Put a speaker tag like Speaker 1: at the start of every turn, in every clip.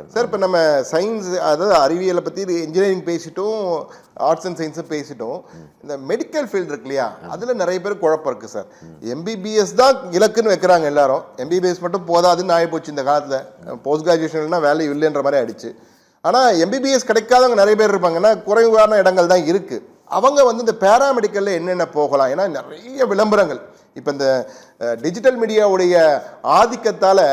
Speaker 1: Sir.
Speaker 2: Sir இப்போ நம்ம science, அதாவது அறிவியலை பற்றி இன்ஜினியரிங் பேசிட்டோம், ஆர்ட்ஸ் அண்ட் சயின்ஸும் பேசிட்டோம். இந்த மெடிக்கல் ஃபீல்டு இருக்கு இல்லையா, அதில் நிறைய பேர் குழப்பம் இருக்குது சார். எம்பிபிஎஸ் தான் இலக்குன்னு வைக்கிறாங்க எல்லாரும். எம்பிபிஎஸ் மட்டும் போதாதுன்னு ஆகிப்போச்சு இந்த காலத்தில். போஸ்ட் கிராஜுவேஷன்லாம் வேல்யூ இல்லைன்ற மாதிரி ஆயிடுச்சு. ஆனால் எம்பிபிஎஸ் கிடைக்காதவங்க நிறைய பேர் இருப்பாங்கன்னா குறைவான இடங்கள் தான் இருக்குது. அவங்க வந்து இந்த பேராமெடிக்கலில் என்னென்ன போகலாம்? ஏன்னா நிறைய விளம்பரங்கள் இப்போ இந்த டிஜிட்டல் மீடியாவுடைய ஆதிக்கத்தால்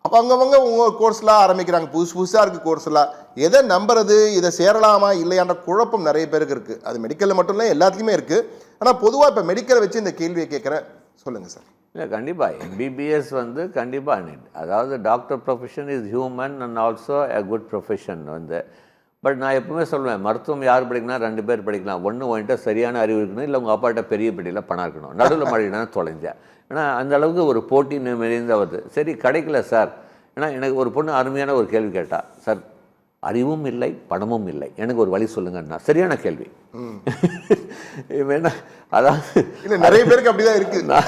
Speaker 2: அவங்கவங்க உங்கள் கோர்ஸ்லாம் ஆரம்பிக்கிறாங்க, புதுசாக இருக்குது கோர்ஸ்லாம். எதை நம்புறது, இதை சேரலாமா இல்லையான்ற குழப்பம் நிறைய பேருக்கு இருக்குது. அது மெடிக்கலில் மட்டும் இல்லை, எல்லாத்துலேயுமே இருக்குது. ஆனால் பொதுவாக இப்போ மெடிக்கலை வச்சு இந்த கேள்வியை கேட்குறேன், சொல்லுங்கள் சார்.
Speaker 1: இல்லை, கண்டிப்பாக எம்பிபிஎஸ் வந்து கண்டிப்பாக அதாவது doctor profession is human and also a good profession வந்து. பட் நான் எப்பவுமே சொல்லுவேன், மருத்துவம் யார் படிக்கலாம், 2 பேர் படிக்கலாம். ஒன்று உன்கிட்ட சரியான அறிவு இருக்கணும், இல்லை உங்கள் அப்பாட்ட பெரிய பெட்டியில் பணம் இருக்கணும். நடுவில் மாடினா தொலைஞ்சேன். ஏன்னா அந்த அளவுக்கு ஒரு போட்டி நிறைந்த வருது. சரி, கிடைக்கல சார். ஏன்னா எனக்கு ஒரு பொண்ணு அருமையான ஒரு கேள்வி கேட்டா, சார் அறிவும் இல்லை பணமும் இல்லை, எனக்கு ஒரு வழி சொல்லுங்கன்னா. சரியான கேள்வி. வேணா அதாவது
Speaker 2: இல்லை, நிறைய பேருக்கு அப்படிதான் இருக்குது.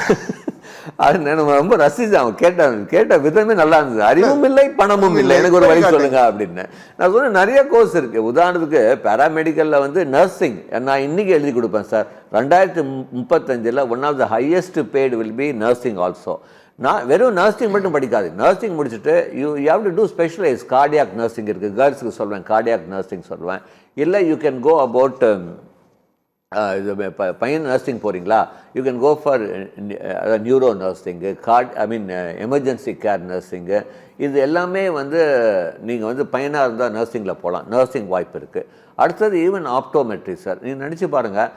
Speaker 1: அது நான் ரொம்ப ரசிச்சேன். அவன் கேட்ட விதமே நல்லா இருந்தது. அறிவும் இல்லை பணமும் இல்லை, எனக்கு ஒரு வழி சொல்லுங்க அப்படின்னு. நான் சொன்னேன் நிறைய கோர்ஸ் இருக்கு. உதாரணத்துக்கு பேராமெடிக்கல்ல வந்து நர்சிங் நான் இன்னைக்கு எழுதி கொடுப்பேன் sir. 2035 one of the highest paid will be nursing also. நான் வெறும் நர்சிங் மட்டும் படிக்காது. நர்சிங் முடிச்சுட்டு you have to do specialise. Cardiac nursing இருக்குது, கேர்ள்ஸுக்கு சொல்லுவேன். கார்டியாக் நர்சிங் சொல்லுவேன். இல்லை யூ கேன் கோ அபவுட் இது பையன் நர்சிங் போகிறீங்களா, you can go for neuro nursing, emergency care nursing. இது எல்லாமே வந்து நீங்கள் வந்து பையனாக இருந்தால் நர்சிங்கில் போகலாம். நர்சிங் வாய்ப்பு இருக்குது. அடுத்தது ஈவன் ஆப்டோமெட்ரி சார். நீங்கள் நினச்சி பாருங்கள்,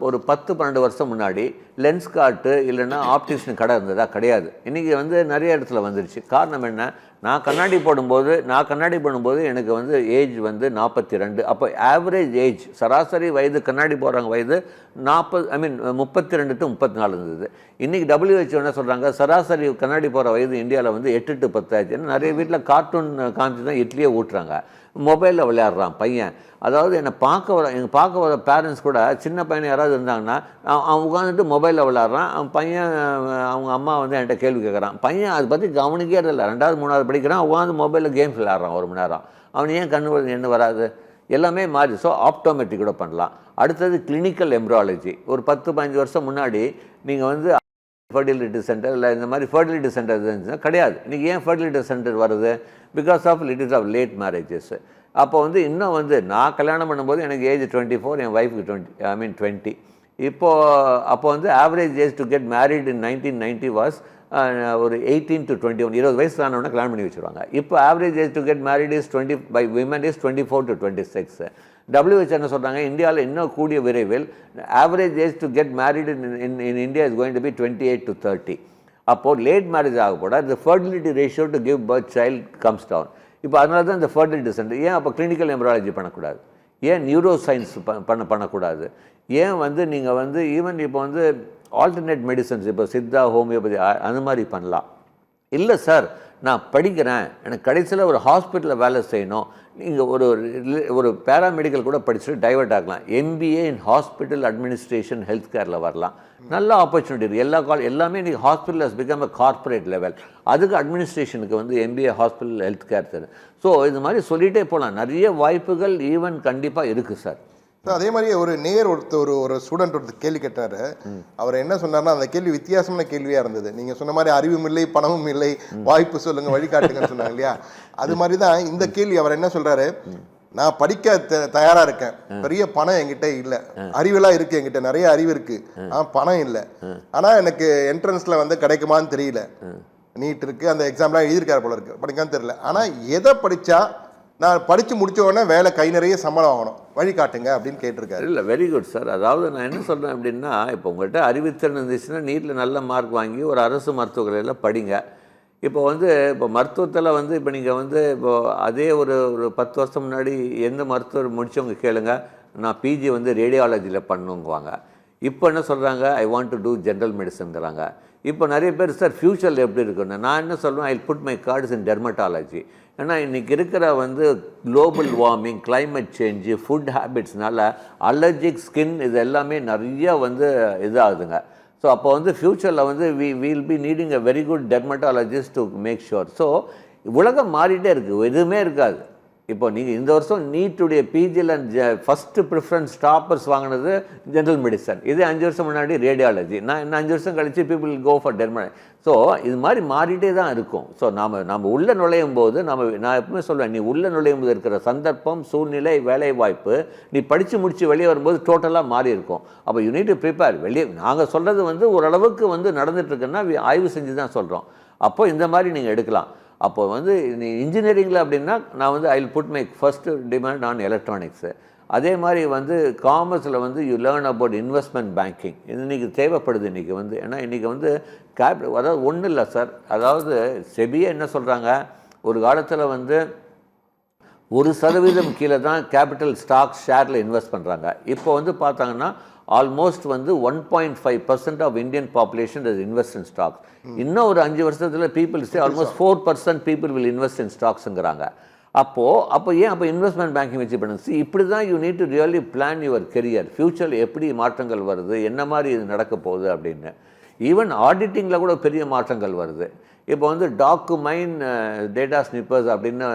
Speaker 1: ஒரு 10-12 வருஷம் முன்னாடி லென்ஸ் கார்ட்டு இல்லைன்னா ஆப்டிஷன் கடை இருந்ததா? கிடையாது. இன்றைக்கி வந்து நிறைய இடத்துல வந்துடுச்சு. காரணம் என்ன? நான் கண்ணாடி போடும்போது எனக்கு வந்து ஏஜ் வந்து 42. அப்போ ஆவரேஜ் ஏஜ், சராசரி வயது கண்ணாடி போடுறவங்க வயது 32 to 34 இருந்தது. இன்றைக்கி WHO என்ன சொல்கிறாங்க, சராசரி கண்ணாடி போகிற வயது இந்தியாவில் வந்து 8 to 10 ஆச்சு. ஏன்னா நிறைய வீட்டில் கார்ட்டூன் காமிச்சு தான் இட்லியே ஊட்டுறாங்க. மொபைலில் விளையாடுறான் பையன். அதாவது என்னை பார்க்க வர பேரண்ட்ஸ் கூட சின்ன பையனை யாராவது இருந்தாங்கன்னா அவன் உட்காந்துட்டு மொபைலில் விளையாடுறான். அவன் பையன், அவங்க அம்மா வந்து என்கிட்ட கேள்வி கேட்குறான். பையன் அதை பற்றி கவனிக்கிறதே இல்லை. 2வது 3வது படிக்கிறான், உட்காந்து மொபைலில் கேம்ஸ் விளையாடுறான் 1 மணி நேரம். அவன் ஏன் கண்ணு என்ன வராது? எல்லாமே மாறி. ஸோ ஆப்டோமெட்ரி கூட பண்ணலாம். அடுத்தது கிளினிக்கல் எம்ப்ராலஜி. ஒரு 10-15 வருஷம் முன்னாடி நீங்கள் வந்து ஃபர்டிலிட்டி சென்டர் இல்லை இந்த மாதிரி ஃபர்டிலிட்டி சென்டர் இருந்துச்சுன்னா கிடையாது. இன்றைக்கி ஏன் ஃபர்டிலிட்டி சென்டர் வருது? Because of littles of late marriages. அப்போ வந்து இன்னும் வந்து நான் கல்யாணம் பண்ணும்போது எனக்கு ஏஜ் 24, என் ஒய்ஃபுக்கு 20. அப்போ வந்து average age to get married in 1990 was ஒரு 18 to 21. 20 வயசு ஆனவொடனே கல்யாணம் பண்ணி வச்சுருவாங்க. இப்போ average age to get married is 20 by women is 24 to 26. WHO என்ன சொல்கிறாங்க, இந்தியாவில் இன்னும் கூடிய விரைவில் average age to get married in India is going to be 28 to 30. அப்போது லேட் மேரேஜ் ஆக கூட இந்த fertility ratio to give birth child comes down. இப்போ அதனால தான் இந்த ஃபர்டிலிட்டி சென்டர். ஏன் அப்போ கிளினிக்கல் எம்ப்ராலஜி பண்ணக்கூடாது? ஏன் நியூரோ சயின்ஸ் பண்ணக்கூடாது? ஏன் வந்து நீங்கள் வந்து ஈவன் இப்போ வந்து ஆல்டர்னேட் மெடிசன்ஸ், இப்போ சித்தா, ஹோமியோபதி அந்த மாதிரி பண்ணலாம். இல்லை சார் நான் படிக்கிறேன், எனக்கு கடைசியில் ஒரு ஹாஸ்பிட்டலில் வேலை செய்யணும், நீங்கள் ஒரு பேராமெடிக்கல் கூட படிச்சுட்டு டைவர்ட் ஆகலாம். MBA in hospital administration health கேரில் வரலாம். நல்ல ஆப்பர்ச்சுனிட்டி இருக்குது. எல்லாமே இன்றைக்கி hospital has become a corporate level. அதுக்கு அட்மினிஸ்ட்ரேஷனுக்கு வந்து MBA ஹாஸ்பிட்டல் ஹெல்த் கேர் தரும். ஸோ இது மாதிரி சொல்லிகிட்டே போகலாம். நிறைய வாய்ப்புகள் ஈவன் கண்டிப்பாக இருக்குது சார்.
Speaker 2: அதே மாதிரி ஒரு ஸ்டூடெண்ட் கேள்வி கேட்டார். அவர் என்ன சொன்னார்னா, அந்த கேள்வி வித்தியாசமான கேள்வியாக இருந்தது. நீங்கள் சொன்ன மாதிரி அறிவும் இல்லை பணமும் இல்லை, வாய்ப்பு சொல்லுங்கள், வழிகாட்டுங்கன்னு சொன்னாங்க இல்லையா? அது மாதிரி தான் இந்த கேள்வி. அவர் என்ன சொல்கிறாரு, நான் படிக்க தயாராக இருக்கேன், பெரிய பணம் என்கிட்ட இல்லை, அறிவெல்லாம் இருக்குது, என்கிட்ட நிறைய அறிவு இருக்குது, பணம் இல்லை, ஆனால் எனக்கு என்ட்ரன்ஸில் வந்து கிடைக்குமான்னு தெரியல, நீட் இருக்குது, அந்த எக்ஸாம்லாம் எழுதியிருக்காரு போல இருக்குது, படிக்கான்னு தெரியல, ஆனால் எதை படித்தா நான் படித்து முடித்த உடனே வேலை கை நிறைய சம்பளம் ஆகணும், வழிகாட்டுங்க அப்படின்னு கேட்டிருக்காரு.
Speaker 1: இல்லை, வெரி குட் சார். அதாவது நான் என்ன சொல்கிறேன் அப்படின்னா, இப்போ உங்கள்கிட்ட அறிவுத்திறன் இருந்துச்சுன்னா நீட்டில் நல்ல மார்க் வாங்கி ஒரு அரசு மருத்துவக்கலையில் படிங்க. இப்போ மருத்துவத்தில் வந்து இப்போ நீங்கள் வந்து அதே ஒரு 10 வருஷம் முன்னாடி எந்த மருத்துவர் முடித்தவங்க கேளுங்க, நான் PG வந்து ரேடியாலஜியில் பண்ணுவாங்க. இப்போ என்ன சொல்கிறாங்க, I want to do general மெடிசன்கிறாங்க. இப்போ நிறைய பேர் சார் ஃப்யூச்சரில் எப்படி இருக்குன்னு நான் என்ன சொல்லுவேன், I put my cards in dermatology. ஏன்னா இன்றைக்கி இருக்கிற வந்து global warming, climate change, food ஹேபிட்ஸ்னால அலர்ஜிக் ஸ்கின் இது எல்லாமே நிறைய வந்து இதாகுதுங்க. ஸோ அப்போ வந்து ஃப்யூச்சரில் வந்து will be needing a very good dermatologist to make sure. So உலகம் மாறிட்டே இருக்குது, எதுவுமே இருக்காது. இப்போ நீங்கள் இந்த வருஷம் நீட்டுடைய பிஜியில் ஃபஸ்ட்டு ப்ரிஃபரன்ஸ் டாப்பர்ஸ் வாங்கினது ஜென்ரல் மெடிசன். இதே 5 வருஷம் முன்னாடி ரேடியாலஜி. நான் இன்னும் 5 வருஷம் கழித்து பீப்புள் கோ ஃபார் டெர்மனாலஜி. ஸோ இது மாதிரி மாறிட்டே தான் இருக்கும். ஸோ நம்ம உள்ளே நுழையும் போது நான் எப்பவுமே சொல்லுவேன், நீ உள்ளே நுழையும் போது இருக்கிற சந்தர்ப்பம், சூழ்நிலை, வேலை வாய்ப்பு, நீ படித்து முடித்து வெளியே வரும்போது டோட்டலாக மாறி இருக்கும். அப்போ யூ நீட் டு ப்ரிப்பேர். வெளியே நாங்கள் சொல்கிறது வந்து ஓரளவுக்கு நடந்துட்டுருக்குன்னா ஆய்வு செஞ்சு தான் சொல்கிறோம். அப்போ இந்த மாதிரி நீங்கள் எடுக்கலாம். அப்போ நீ இன்ஜினியரிங்கில் அப்படின்னா நான் I will put my first demand on electronics. அதே மாதிரி காமர்ஸில் you learn about investment banking. இது இன்றைக்கி தேவைப்படுது. இன்றைக்கி ஏன்னா இன்றைக்கி அதாவது ஒன்றும் இல்லை சார். அதாவது செபியே என்ன சொல்கிறாங்க, ஒரு காலத்தில் 1% கீழே தான் கேபிட்டல் ஸ்டாக்ஸ் ஷேரில் இன்வெஸ்ட் பண்ணுறாங்க. இப்போ பார்த்தாங்கன்னா almost 1.5% of Indian population is invest in stocks. இன்னும் ஒரு 5 வருஷத்தில் people almost 4% people will invest in ஸ்டாக்ஸுங்கிறாங்க. அப்போ இன்வெஸ்ட்மெண்ட் பேங்கிங் வச்சு பண்ணுங்க. இப்படி தான் you need to really plan your career. ஃப்யூச்சரில் எப்படி மாற்றங்கள் வருது, என்ன மாதிரி இது நடக்க போகுது அப்படின்னு. ஈவன் ஆடிட்டிங்கில் கூட பெரிய மாற்றங்கள் வருது. இப்போ டாக்குமைன் டேட்டா ஸ்னிப்பர்ஸ் அப்படின்னு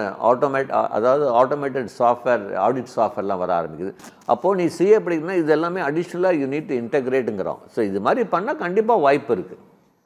Speaker 1: ஆட்டோமேட்டட் சாஃப்ட்வேர், ஆடிட் சாஃப்ட்வேர்லாம் வர ஆரம்பிக்குது. அப்போது நீ சிஏ படிக்கணும்னா இது எல்லாமே அடிஷ்னலாக யூ நீட் டு இன்டெகிரேட்டுங்கிறோம். ஸோ இது மாதிரி பண்ணால் கண்டிப்பாக வாய்ப்பு இருக்குது.